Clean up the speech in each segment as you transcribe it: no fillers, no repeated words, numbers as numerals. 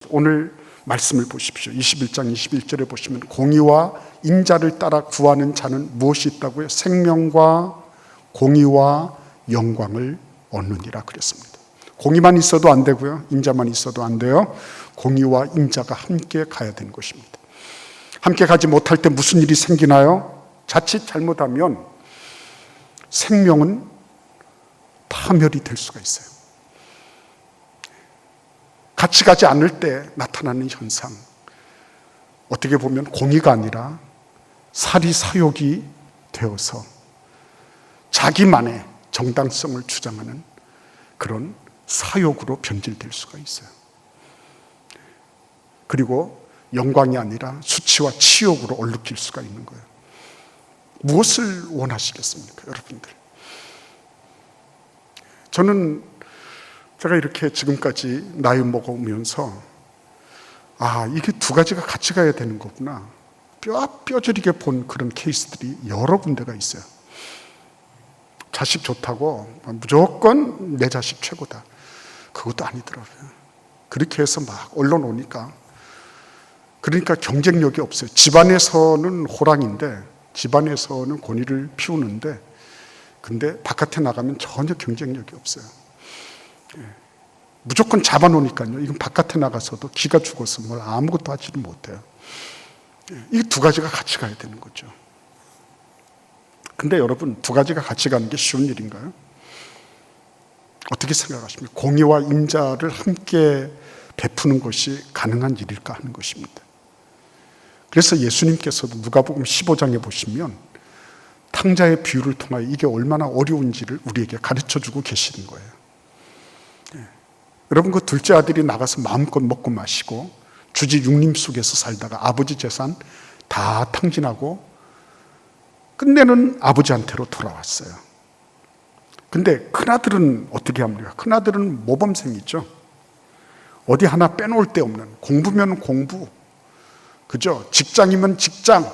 오늘 말씀을 보십시오. 21장 21절에 보시면 공의와 인자를 따라 구하는 자는 무엇이 있다고요? 생명과 공의와 영광을 얻느니라 그랬습니다. 공의만 있어도 안 되고요. 인자만 있어도 안 돼요. 공의와 인자가 함께 가야 되는 것입니다. 함께 가지 못할 때 무슨 일이 생기나요? 자칫 잘못하면 생명은 파멸이 될 수가 있어요. 같이 가지 않을 때 나타나는 현상, 어떻게 보면 공의가 아니라 사리사욕이 되어서 자기만의 정당성을 주장하는 그런 사욕으로 변질될 수가 있어요. 그리고 영광이 아니라 수치와 치욕으로 얼룩질 수가 있는 거예요. 무엇을 원하시겠습니까, 여러분들? 저는 제가 이렇게 지금까지 나이 먹어오면서 이게 두 가지가 같이 가야 되는 거구나, 뼈저리게 본 그런 케이스들이 여러 군데가 있어요. 자식 좋다고 무조건 내 자식 최고다, 그것도 아니더라고요. 그렇게 해서 막 언론 오니까, 그러니까 경쟁력이 없어요. 집안에서는 호랑인데, 집안에서는 권위를 피우는데, 근데 바깥에 나가면 전혀 경쟁력이 없어요. 무조건 잡아놓으니까요. 이건 바깥에 나가서도 기가 죽어서 뭘 아무것도 하지를 못해요. 이 두 가지가 같이 가야 되는 거죠. 근데 여러분, 두 가지가 같이 가는 게 쉬운 일인가요? 어떻게 생각하십니까? 공의와 인자를 함께 베푸는 것이 가능한 일일까 하는 것입니다. 그래서 예수님께서도 누가복음 15장에 보시면 탕자의 비유를 통하여 이게 얼마나 어려운지를 우리에게 가르쳐주고 계시는 거예요. 여러분, 그 둘째 아들이 나가서 마음껏 먹고 마시고 주지 육림 속에서 살다가 아버지 재산 다 탕진하고 끝내는 아버지한테로 돌아왔어요. 근데 큰아들은 어떻게 합니까? 큰아들은 모범생이죠. 어디 하나 빼놓을 데 없는, 공부면 공부, 그죠? 직장이면 직장,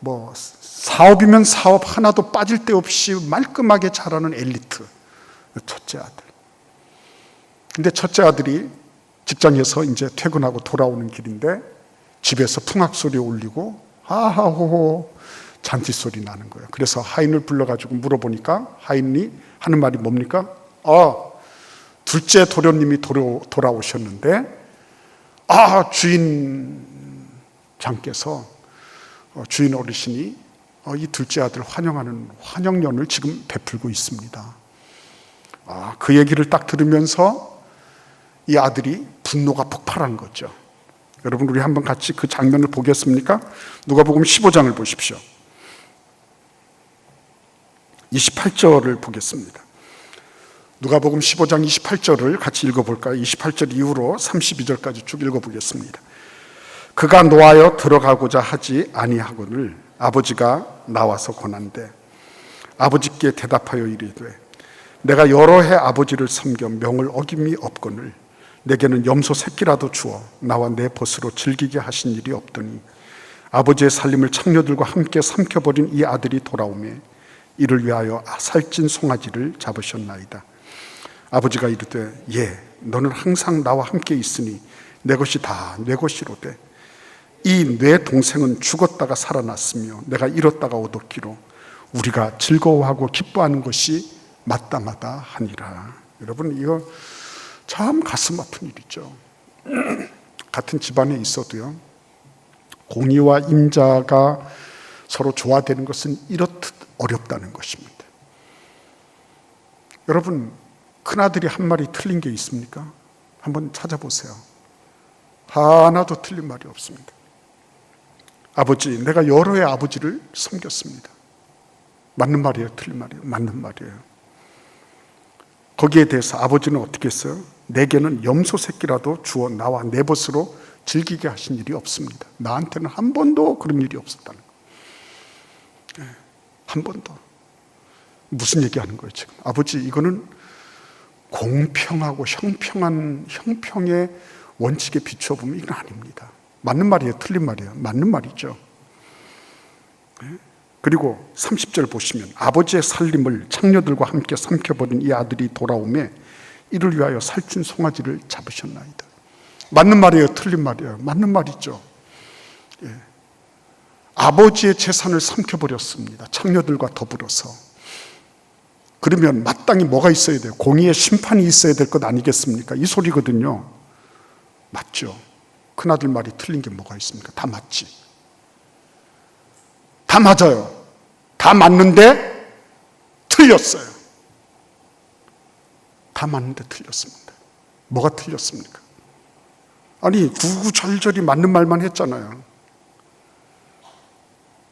뭐 사업이면 사업, 하나도 빠질 데 없이 말끔하게 잘하는 엘리트, 첫째 아들. 근데 첫째 아들이 직장에서 이제 퇴근하고 돌아오는 길인데 집에서 풍악소리 울리고 하하호호 잔치소리 나는 거예요. 그래서 하인을 불러가지고 물어보니까 하인이 하는 말이 뭡니까? 둘째 도련님이 돌아오셨는데 주인장께서, 주인 어르신이 이 둘째 아들 환영하는 환영연을 지금 베풀고 있습니다. 그 얘기를 딱 들으면서 이 아들이 분노가 폭발한 거죠. 여러분, 우리 한번 같이 그 장면을 보겠습니까? 누가복음 15장을 보십시오. 28절을 보겠습니다. 누가복음 15장 28절을 같이 읽어볼까요? 28절 이후로 32절까지 쭉 읽어보겠습니다. 그가 노하여 들어가고자 하지 아니하거늘 아버지가 나와서 권한대 아버지께 대답하여 이르되 내가 여러 해 아버지를 섬겨 명을 어김이 없거늘 내게는 염소 새끼라도 주어 나와 내 벗으로 즐기게 하신 일이 없더니 아버지의 살림을 창녀들과 함께 삼켜버린 이 아들이 돌아오매 이를 위하여 살찐 송아지를 잡으셨나이다. 아버지가 이르되 너는 항상 나와 함께 있으니 내 것이 다 내 것이로되 이 내 동생은 죽었다가 살아났으며 내가 잃었다가 얻었기로 우리가 즐거워하고 기뻐하는 것이 마땅하다 하니라. 여러분, 이거 참 가슴 아픈 일이죠. 같은 집안에 있어도요, 공의와 인자가 서로 조화되는 것은 이렇듯 어렵다는 것입니다. 여러분, 큰아들이 한 말이 틀린 게 있습니까? 한번 찾아보세요. 하나도 틀린 말이 없습니다. 아버지, 내가 여러 해 아버지를 섬겼습니다. 맞는 말이에요? 틀린 말이에요? 맞는 말이에요. 거기에 대해서 아버지는 어떻게 했어요? 내게는 염소 새끼라도 주어 나와 내 벗으로 즐기게 하신 일이 없습니다. 나한테는 한 번도 그런 일이 없었다는 거예요. 한 번도. 무슨 얘기하는 거예요 지금? 아버지, 이거는 공평하고 형평의 원칙에 비추어 보면 이건 아닙니다. 맞는 말이에요? 틀린 말이에요? 맞는 말이죠. 그리고 30절 보시면 아버지의 살림을 창녀들과 함께 삼켜버린 이 아들이 돌아오매 이를 위하여 살찐 송아지를 잡으셨나이다. 맞는 말이에요, 틀린 말이에요? 맞는 말이죠. 예. 아버지의 재산을 삼켜버렸습니다. 창녀들과 더불어서. 그러면 마땅히 뭐가 있어야 돼요? 공의의 심판이 있어야 될 것 아니겠습니까? 이 소리거든요. 맞죠? 큰아들 말이 틀린 게 뭐가 있습니까? 다 맞지. 다 맞아요. 다 맞는데 틀렸어요. 다 맞는데 틀렸습니다. 뭐가 틀렸습니까? 아니, 구구절절히 맞는 말만 했잖아요.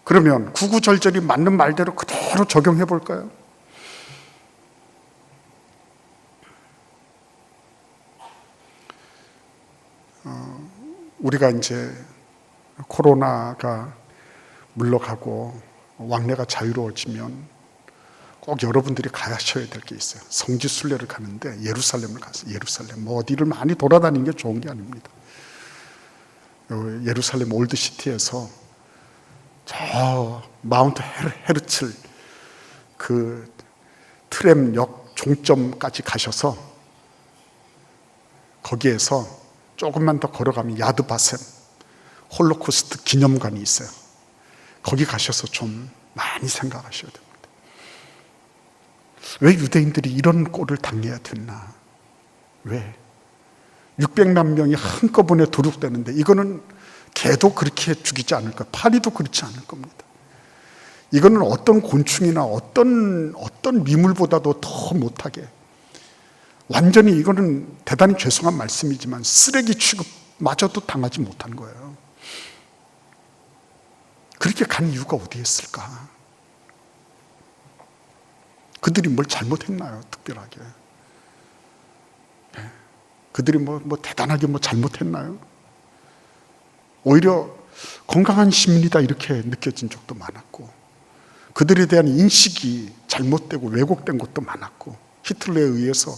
그러면 구구절절히 맞는 말대로 그대로 적용해 볼까요? 우리가 이제 코로나가 물러가고 왕래가 자유로워지면 꼭 여러분들이 가셔야 될 게 있어요. 성지순례를 가는데 예루살렘을 가서 예루살렘 어디를 많이 돌아다니는 게 좋은 게 아닙니다. 예루살렘 올드시티에서 저 마운트 헤르츠 그 트램역 종점까지 가셔서 거기에서 조금만 더 걸어가면 야드바셈 홀로코스트 기념관이 있어요. 거기 가셔서 좀 많이 생각하셔야 됩니다. 왜 유대인들이 이런 꼴을 당해야 됐나? 왜? 600만 명이 한꺼번에 도륙되는데 이거는 개도 그렇게 죽이지 않을 거예요. 파리도 그렇지 않을 겁니다. 이거는 어떤 곤충이나 어떤 미물보다도 더 못하게, 완전히 이거는 대단히 죄송한 말씀이지만 쓰레기 취급마저도 당하지 못한 거예요. 그렇게 간 이유가 어디에 있을까? 그들이 뭘 잘못했나요? 특별하게. 그들이 뭐 대단하게 잘못했나요? 오히려 건강한 시민이다 이렇게 느껴진 적도 많았고, 그들에 대한 인식이 잘못되고 왜곡된 것도 많았고, 히틀러에 의해서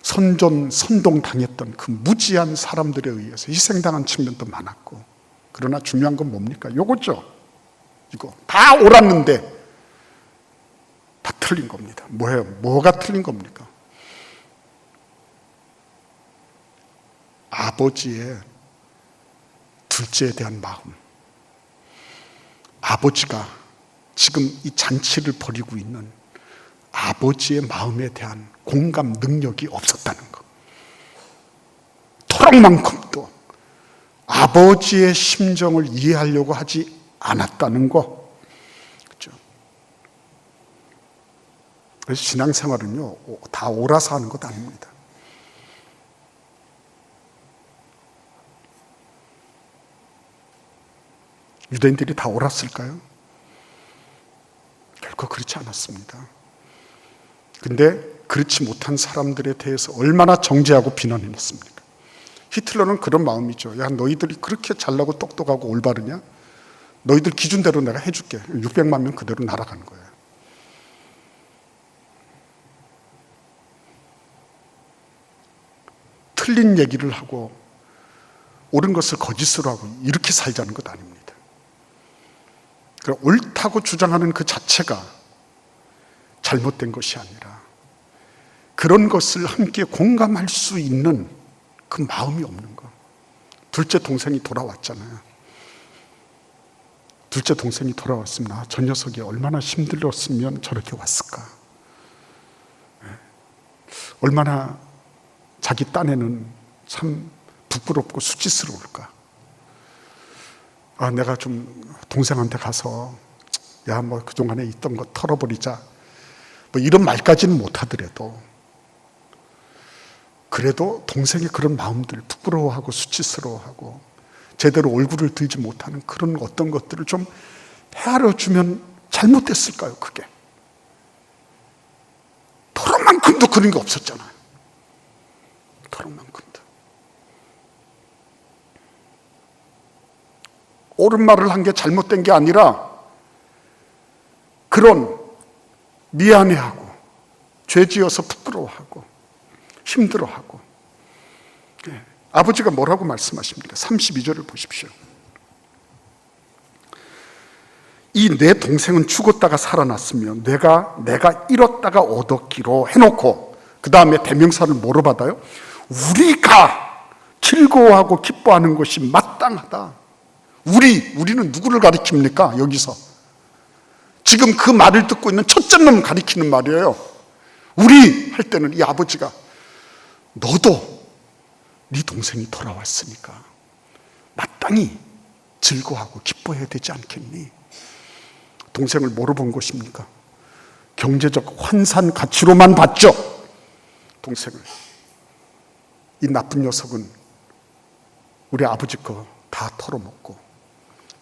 선동당했던 그 무지한 사람들에 의해서 희생당한 측면도 많았고, 그러나 중요한 건 뭡니까? 요거죠. 이거 다 옳았는데 다 틀린 겁니다. 뭐예요? 뭐가 틀린 겁니까? 아버지의 둘째에 대한 마음. 아버지가 지금 이 잔치를 벌이고 있는 아버지의 마음에 대한 공감 능력이 없었다는 것. 토락만큼도 아버지의 심정을 이해하려고 하지 않았다는 것. 그렇죠? 그래서 신앙생활은요, 다 옳아서 하는 것 아닙니다. 유대인들이 다 옳았을까요? 결코 그렇지 않았습니다. 근데 그렇지 못한 사람들에 대해서 얼마나 정죄하고 비난했습니까? 히틀러는 그런 마음이죠. 야, 너희들이 그렇게 잘나고 똑똑하고 올바르냐? 너희들 기준대로 내가 해줄게. 600만 명 그대로 날아간 거예요. 틀린 얘기를 하고 옳은 것을 거짓으로 하고 이렇게 살자는 것 아닙니다. 옳다고 주장하는 그 자체가 잘못된 것이 아니라 그런 것을 함께 공감할 수 있는 그 마음이 없는 거. 둘째 동생이 돌아왔잖아요. 둘째 동생이 돌아왔으면 저 녀석이 얼마나 힘들었으면 저렇게 왔을까. 얼마나 자기 딴에는 참 부끄럽고 수치스러울까. 내가 좀 동생한테 가서 야, 그동안에 있던 거 털어버리자, 이런 말까지는 못하더라도 그래도 동생의 그런 마음들, 부끄러워하고 수치스러워하고 제대로 얼굴을 들지 못하는 그런 어떤 것들을 좀 헤아려 주면 잘못됐을까요? 그게 토론만큼도 그런 게 없었잖아요. 토론만큼도. 옳은 말을 한 게 잘못된 게 아니라 그런 미안해하고 죄지어서 부끄러워하고 힘들어하고. 아버지가 뭐라고 말씀하십니까? 32절을 보십시오. 이 내 동생은 죽었다가 살아났으며 내가 잃었다가 얻었기로 해놓고 그 다음에 대명사를 뭐로 받아요? 우리가 즐거워하고 기뻐하는 것이 마땅하다. 우리는 누구를 가리킵니까? 여기서 지금 그 말을 듣고 있는 첫째 놈 가리키는 말이에요. 우리 할 때는 이 아버지가 너도 네 동생이 돌아왔으니까 마땅히 즐거워하고 기뻐해야 되지 않겠니? 동생을 뭐로 본 것입니까? 경제적 환산 가치로만 봤죠. 동생을. 이 나쁜 녀석은 우리 아버지 거 다 털어먹고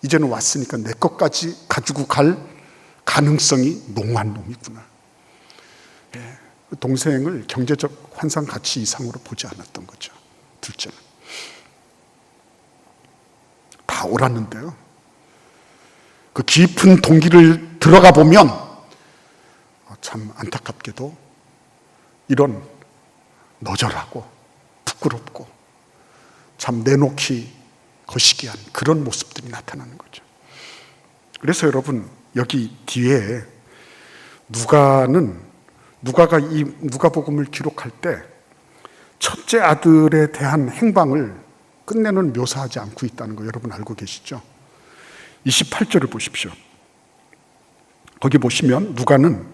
이제는 왔으니까 내 것까지 가지고 갈 가능성이 농후한 놈이구나. 동생을 경제적 환산 가치 이상으로 보지 않았던 거죠. 둘째는 다 옳았는데요, 그 깊은 동기를 들어가 보면 참 안타깝게도 이런 너절하고 부끄럽고 참 내놓기 거시기한 그런 모습들이 나타나는 거죠. 그래서 여러분, 여기 뒤에 누가가 이 누가복음을 기록할 때 첫째 아들에 대한 행방을 끝내는 묘사하지 않고 있다는 거 여러분 알고 계시죠? 28절을 보십시오. 거기 보시면 누가는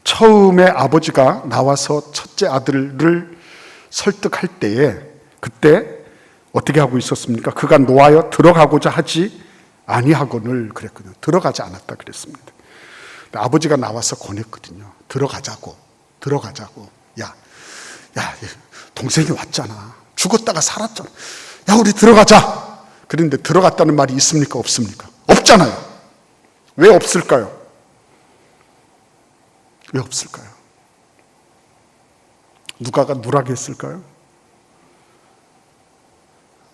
처음에 아버지가 나와서 첫째 아들을 설득할 때에 그때 어떻게 하고 있었습니까? 그가 노하여 들어가고자 하지 아니하거늘 그랬거든요. 들어가지 않았다 그랬습니다. 아버지가 나와서 권했거든요. 들어가자고. 야, 동생이 왔잖아. 죽었다가 살았잖아. 야, 우리 들어가자. 그런데 들어갔다는 말이 있습니까? 없습니까? 없잖아요. 왜 없을까요? 왜 없을까요? 누가가 누락했을까요?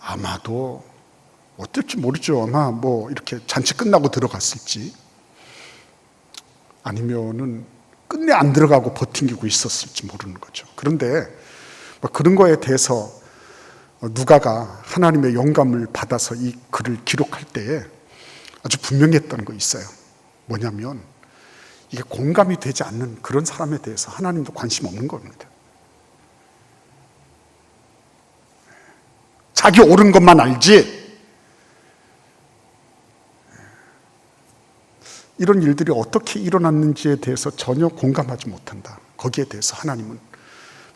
아마도 어떨지 모르죠. 아마 이렇게 잔치 끝나고 들어갔을지, 아니면은 끝내 안 들어가고 버팅기고 있었을지 모르는 거죠. 그런데 그런 거에 대해서 누가가 하나님의 영감을 받아서 이 글을 기록할 때에 아주 분명했던 거 있어요. 뭐냐면 이게 공감이 되지 않는 그런 사람에 대해서 하나님도 관심 없는 겁니다. 자기 옳은 것만 알지 이런 일들이 어떻게 일어났는지에 대해서 전혀 공감하지 못한다. 거기에 대해서 하나님은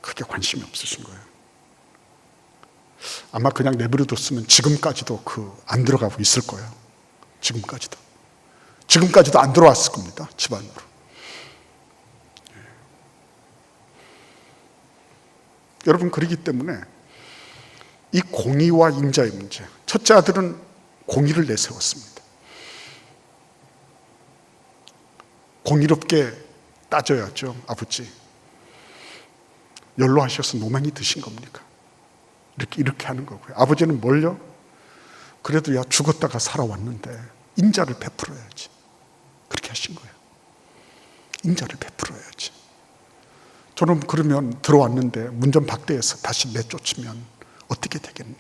크게 관심이 없으신 거예요. 아마 그냥 내버려뒀으면 지금까지도 안 들어가고 있을 거예요. 지금까지도 안 들어왔을 겁니다. 집안으로. 여러분, 그렇기 때문에 이 공의와 임자의 문제, 첫째 아들은 공의를 내세웠습니다. 공의롭게 따져야죠. 아버지, 연로하셔서 노망이 드신 겁니까? 이렇게 하는 거고요. 아버지는 뭘요? 그래도 죽었다가 살아왔는데 인자를 베풀어야지. 그렇게 하신 거예요. 인자를 베풀어야지. 저는 그러면 들어왔는데 문전박대해서 다시 내쫓으면 어떻게 되겠니?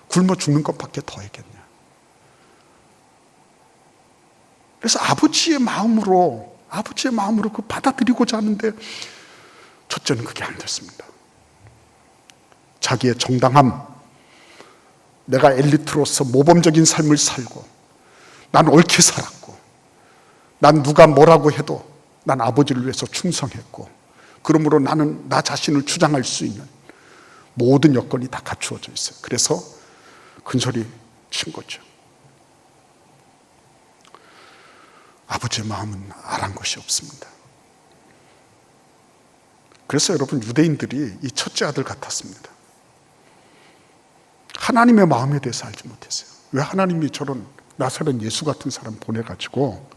굶어 죽는 것밖에 더 했겠냐. 그래서 아버지의 마음으로 받아들이고자 하는데 첫째는 그게 안 됐습니다. 자기의 정당함, 내가 엘리트로서 모범적인 삶을 살고 난 옳게 살았고 난 누가 뭐라고 해도 난 아버지를 위해서 충성했고 그러므로 나는 나 자신을 주장할 수 있는 모든 여건이 다 갖추어져 있어요. 그래서 큰소리 친 거죠. 아버지의 마음은 아란 것이 없습니다. 그래서 여러분, 유대인들이 이 첫째 아들 같았습니다. 하나님의 마음에 대해서 알지 못했어요. 왜 하나님이 저런 나사렛 예수 같은 사람 보내가지고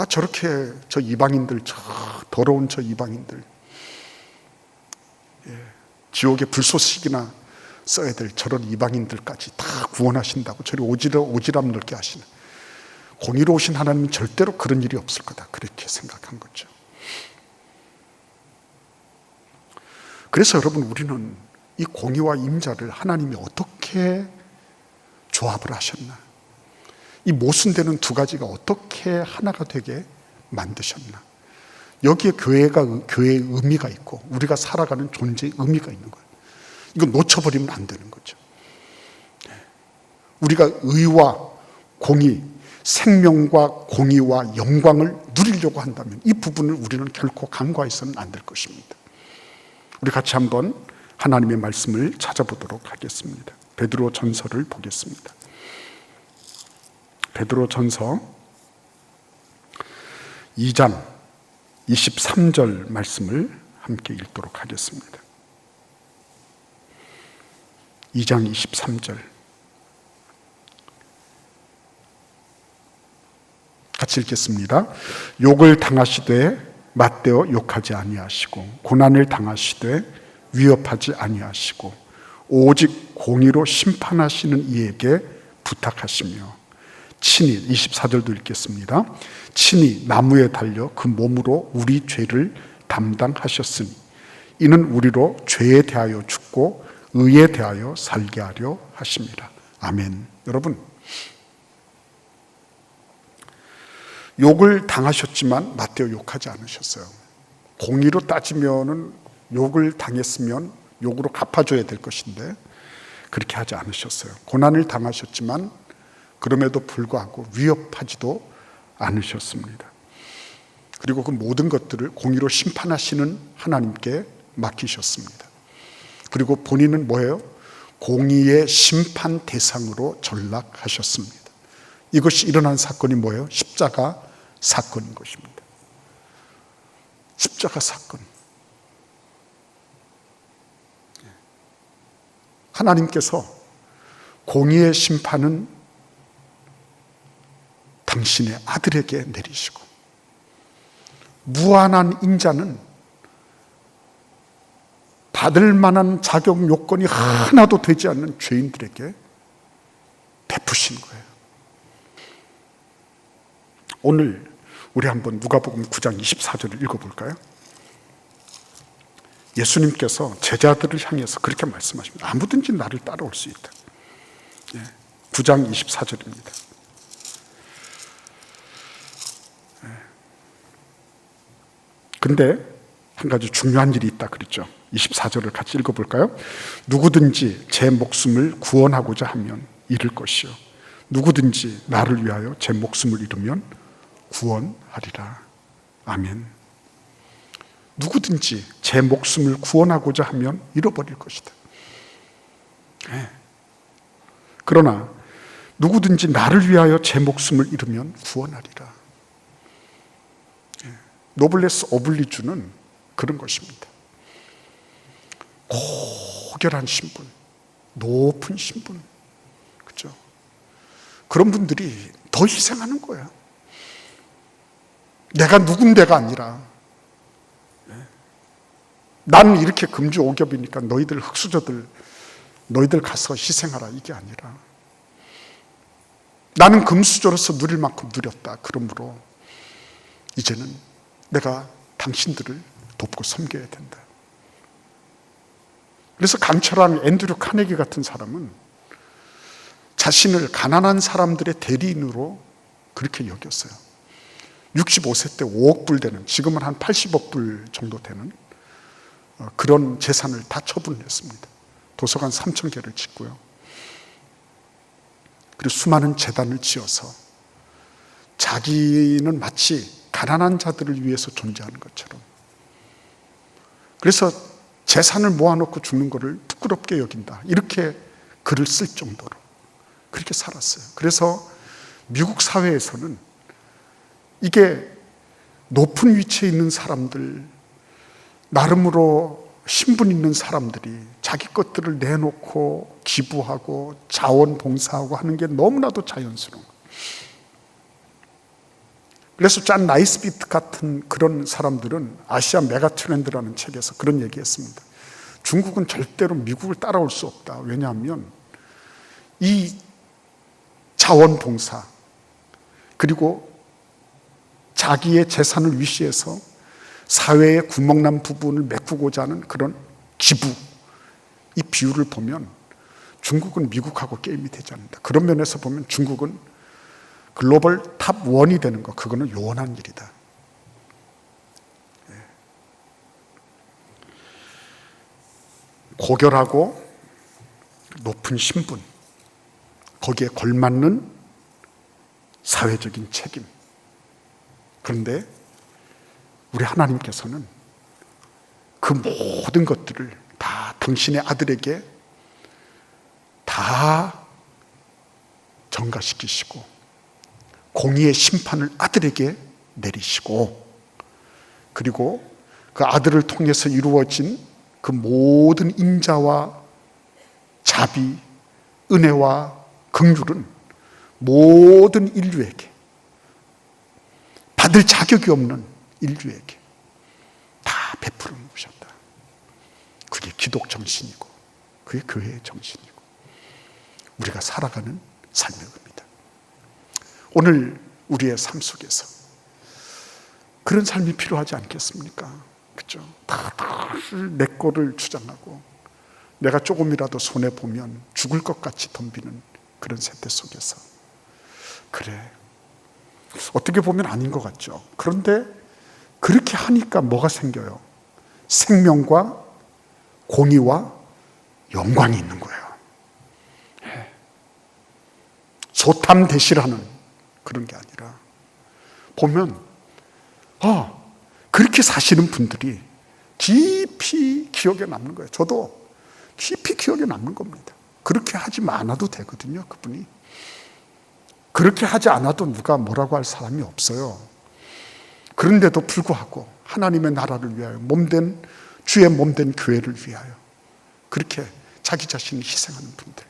저렇게 저 이방인들, 저 더러운 저 이방인들, 지옥의 불쏘시기나 써야 될 저런 이방인들까지 다 구원하신다고 저리 오지랖 넓게 하시는, 공의로우신 하나님은 절대로 그런 일이 없을 거다, 그렇게 생각한 거죠. 그래서 여러분, 우리는 이 공의와 임자를 하나님이 어떻게 조합을 하셨나, 이 모순되는 두 가지가 어떻게 하나가 되게 만드셨나, 여기에 교회의 의미가 있고 우리가 살아가는 존재의 의미가 있는 거예요. 이거 놓쳐버리면 안 되는 거죠. 우리가 의와 공의, 생명과 공의와 영광을 누리려고 한다면 이 부분을 우리는 결코 간과해서는 안 될 것입니다. 우리 같이 한번 하나님의 말씀을 찾아보도록 하겠습니다. 베드로 전서를 보겠습니다. 베드로 전서 2장 23절 말씀을 함께 읽도록 하겠습니다. 2장 23절 같이 읽겠습니다. 욕을 당하시되 맞대어 욕하지 아니하시고 고난을 당하시되 위협하지 아니하시고 오직 공의로 심판하시는 이에게 부탁하시며 친히 24절도 읽겠습니다. 친히 나무에 달려 그 몸으로 우리 죄를 담당하셨으니 이는 우리로 죄에 대하여 죽고 의에 대하여 살게 하려 하심이라. 아멘. 여러분, 욕을 당하셨지만 맞대어 욕하지 않으셨어요. 공의로 따지면은 욕을 당했으면 욕으로 갚아줘야 될 것인데 그렇게 하지 않으셨어요. 고난을 당하셨지만 그럼에도 불구하고 위협하지도 않으셨습니다. 그리고 그 모든 것들을 공의로 심판하시는 하나님께 맡기셨습니다. 그리고 본인은 뭐예요? 공의의 심판 대상으로 전락하셨습니다. 이것이 일어난 사건이 뭐예요? 십자가 사건인 것입니다. 십자가 사건. 하나님께서 공의의 심판은 당신의 아들에게 내리시고 무한한 인자는 받을 만한 자격 요건이 하나도 되지 않는 죄인들에게 베푸신 거예요. 오늘 우리 한번 누가복음 9장 24절을 읽어볼까요? 예수님께서 제자들을 향해서 그렇게 말씀하십니다. 아무든지 나를 따라올 수 있다. 9장 24절입니다. 근데 한 가지 중요한 일이 있다 그랬죠. 24절을 같이 읽어볼까요? 누구든지 제 목숨을 구원하고자 하면 잃을 것이요 누구든지 나를 위하여 제 목숨을 잃으면 구원하리라. 아멘. 누구든지 제 목숨을 구원하고자 하면 잃어버릴 것이다. 그러나 누구든지 나를 위하여 제 목숨을 잃으면 구원하리라. 노블레스 오블리주는 그런 것입니다. 고결한 신분, 높은 신분, 그렇죠? 그런 분들이 더 희생하는 거예요. 내가 누군데가 아니라 나는 이렇게 금주 오겹이니까 너희들 흙수저들 너희들 가서 희생하라 이게 아니라 나는 금수저로서 누릴 만큼 누렸다. 그러므로 이제는 내가 당신들을 돕고 섬겨야 된다. 그래서 강철한 앤드류 카네기 같은 사람은 자신을 가난한 사람들의 대리인으로 그렇게 여겼어요. 65세 때 5억 불 되는, 지금은 한 80억 불 정도 되는 그런 재산을 다 처분했습니다. 도서관 3,000개를 짓고요. 그리고 수많은 재단을 지어서 자기는 마치 가난한 자들을 위해서 존재하는 것처럼, 그래서 재산을 모아놓고 죽는 것을 부끄럽게 여긴다, 이렇게 글을 쓸 정도로 그렇게 살았어요. 그래서 미국 사회에서는 이게 높은 위치에 있는 사람들, 나름으로 신분 있는 사람들이 자기 것들을 내놓고 기부하고 자원봉사하고 하는 게 너무나도 자연스러운 거예요. 그래서 존 나이스비트 같은 그런 사람들은 아시아 메가트렌드라는 책에서 그런 얘기했습니다. 중국은 절대로 미국을 따라올 수 없다. 왜냐하면 이 자원봉사 그리고 자기의 재산을 위시해서 사회의 구멍난 부분을 메꾸고자 하는 그런 기부, 이 비율을 보면 중국은 미국하고 게임이 되지 않는다. 그런 면에서 보면 중국은 글로벌 탑 1이 되는 거, 그거는 요원한 일이다. 고결하고 높은 신분, 거기에 걸맞는 사회적인 책임. 그런데 우리 하나님께서는 그 모든 것들을 다 당신의 아들에게 다 전가시키시고 공의의 심판을 아들에게 내리시고, 그리고 그 아들을 통해서 이루어진 그 모든 인자와 자비, 은혜와 긍휼은 모든 인류에게, 받을 자격이 없는 인류에게 다 베풀어 놓으셨다. 그게 기독 정신이고 그게 교회의 정신이고 우리가 살아가는 삶의 겁니다. 오늘 우리의 삶 속에서 그런 삶이 필요하지 않겠습니까? 그렇죠? 다들 내 거를 주장하고 내가 조금이라도 손해보면 죽을 것 같이 덤비는 그런 세대 속에서, 그래, 어떻게 보면 아닌 것 같죠. 그런데 그렇게 하니까 뭐가 생겨요? 생명과 공의와 영광이 있는 거예요. 소탐대실하는 그런 게 아니라 보면 그렇게 사시는 분들이 깊이 기억에 남는 거예요. 저도 깊이 기억에 남는 겁니다. 그렇게 하지 않아도 되거든요. 그분이 그렇게 하지 않아도 누가 뭐라고 할 사람이 없어요. 그런데도 불구하고 하나님의 나라를 위하여 몸된 주의 몸된 교회를 위하여 그렇게 자기 자신을 희생하는 분들,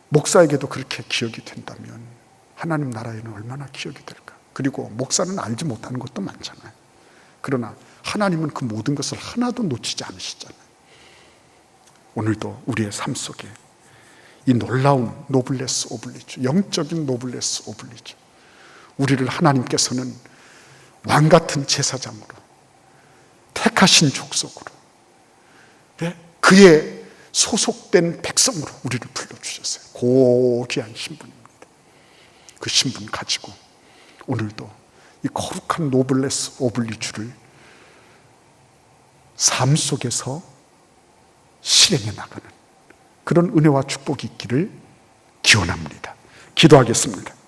목사에게도 그렇게 기억이 된다면 하나님 나라에는 얼마나 기억이 될까. 그리고 목사는 알지 못하는 것도 많잖아요. 그러나 하나님은 그 모든 것을 하나도 놓치지 않으시잖아요. 오늘도 우리의 삶 속에 이 놀라운 노블레스 오블리주, 영적인 노블레스 오블리주, 우리를 하나님께서는 왕같은 제사장으로 택하신 족속으로, 그의 소속된 백성으로 우리를 불러주셨어요. 고귀한 신분입니다. 그 신분 가지고 오늘도 이 거룩한 노블레스 오블리주를 삶 속에서 실행해 나가는 그런 은혜와 축복이 있기를 기원합니다. 기도하겠습니다.